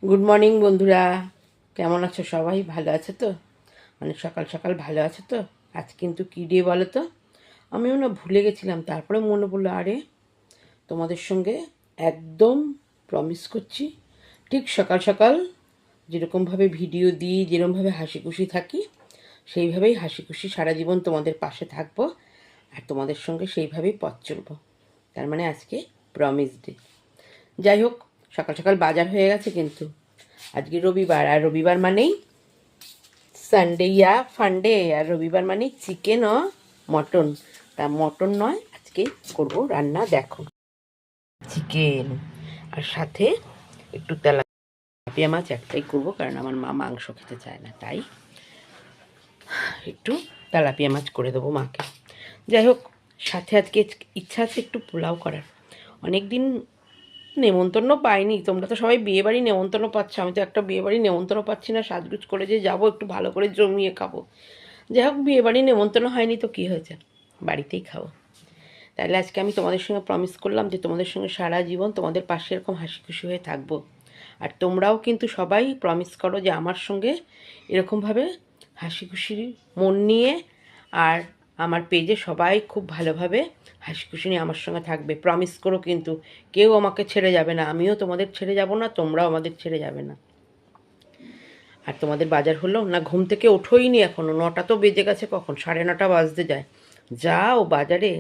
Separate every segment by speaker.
Speaker 1: Good morning বন্ধুরা, কেমন আছো সবাই? ভালো আছো তো? অনেক সকাল সকাল ভালো আছো তো? আজ কিন্তু কী ডে বলো তো? আমিও না ভুলে গেছিলাম, তারপরে মনে পড়লো, আরে তোমাদের সঙ্গে একদম প্রমিস করছি, ঠিক সকাল সকাল যেরকমভাবে ভিডিও দিই, যেরকমভাবে হাসি খুশি থাকি, সেইভাবেই হাসি খুশি সারা জীবন তোমাদের পাশে থাকবো আর তোমাদের সঙ্গে সেইভাবেই পথ চলবো। তার মানে আজকে প্রমিস ডে। যাই হোক, সকাল সকাল বাজার হয়ে গেছে কিন্তু। আজকে রবিবার, আর রবিবার মানেই সানডে ইয়া ফান্ডে, আর রবিবার মানেই চিকেন ও মটন। তা মটন নয়, আজকে করব রান্না, দেখো, চিকেন আর সাথে একটু তেলাপিয়া মাছ একটাই করব, কারণ আমার মা মাংস খেতে চায় না, তাই একটু তেলাপিয়া মাছ করে দেবো মাকে। যাই হোক, সাথে আজকে ইচ্ছা আছে একটু পোলাও করার। অনেক দিন নেমন্তন্ন পাইনি। তোমরা তো সবাই বিয়েবাড়ি নেমন্তন্ন পাচ্ছ, আমি তো একটা বিয়েবাড়ি নেমন্তন্ন পাচ্ছি না। সাজগুজ করে যে যাবো, একটু ভালো করে জমিয়ে খাবো। যাই হোক, বিয়েবাড়ি নেমন্তন্ন হয়নি তো কী হয়েছে, বাড়িতেই খাবো। তাহলে আজকে আমি তোমাদের সঙ্গে প্রমিস করলাম যে তোমাদের সঙ্গে সারা জীবন তোমাদের পাশে এরকম হাসি খুশি হয়ে থাকবো। আর তোমরাও কিন্তু সবাই প্রমিস করো যে আমার সঙ্গে এরকমভাবে হাসি খুশি মন নিয়ে, আর আমার পেজে সবাই খুব ভালোভাবে হাসি খুশি নিয়ে আমার সঙ্গে থাকবে। প্রমিস করো কিন্তু, কেউ আমাকে ছেড়ে যাবে না, আমিও তোমাদের ছেড়ে যাব না, তোমরাও আমাদের ছেড়ে যাবে না। আর তোমাদের বাজার হলো না? ঘুম থেকে ওঠোই নি এখনও, 9টা তো বেজে গেছে, কখন 9:30 বাজতে যায়। যাও বাজারে,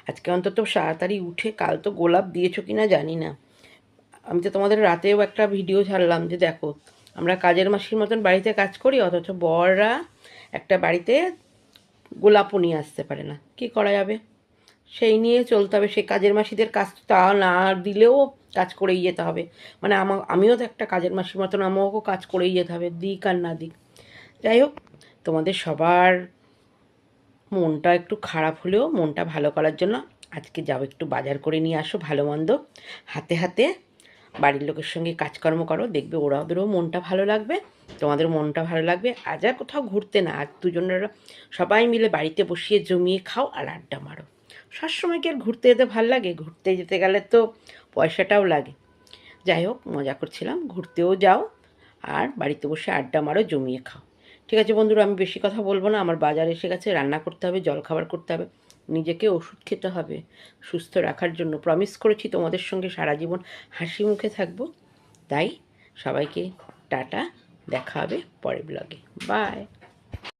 Speaker 1: আজকে অন্তত তাড়াতাড়ি উঠে, কাল তো গোলাপ দিয়েছো কি না জানি না। আমি তো তোমাদের রাতেও একটা ভিডিও ছাড়লাম যে দেখো, আমরা কাজের মাসির মতন বাড়িতে কাজ করি, অথচ বররা একটা বাড়িতে গোলাপও নিয়ে আসতে পারে না। কী করা যাবে, সেই নিয়ে চলতে হবে। সেই কাজের মাসিদের কাজ তা না দিলেও কাজ করেই যেতে হবে। মানে আমিও তো একটা কাজের মাসির মতন, আমাকেও কাজ করেই যেতে হবে, দিক আর না দিক। যাই হোক, তোমাদের সবার মনটা একটু খারাপ হলেও মনটা ভালো করার জন্য আজকে যাও, একটু বাজার করে নিয়ে আসো ভালো মন্দ, হাতে হাতে বাড়ির লোকের সঙ্গে কাজকর্ম করো, দেখবে ওদেরও মনটা ভালো লাগবে, তোমাদের মনটা ভালো লাগবে। আজ আর কোথাও ঘুরতে না, আজ দুজনেরা সবাই মিলে বাড়িতে বসিয়ে জমিয়ে খাও আর আড্ডা মারো। সবসময় কি আর ঘুরতে যেতে ভালো লাগে? ঘুরতে যেতে গেলে তো পয়সাটাও লাগে। যাই হোক, মজা করছিলাম, ঘুরতেও যাও আর বাড়িতে বসে আড্ডা মারো, জমিয়ে খাও। ঠিক আছে বন্ধুরা, আমি বেশি কথা বলবো না, আমার বাজার এসে গেছে, রান্না করতে হবে, জলখাবার করতে হবে, নিজেকে ওষুধ খেতে হবে সুস্থ রাখার জন্য। প্রমিস করেছি তোমাদের সঙ্গে সারা জীবন হাসি মুখে থাকবো। তাই সবাইকে টাটা, দেখা হবে পরের ব্লগে, বাই।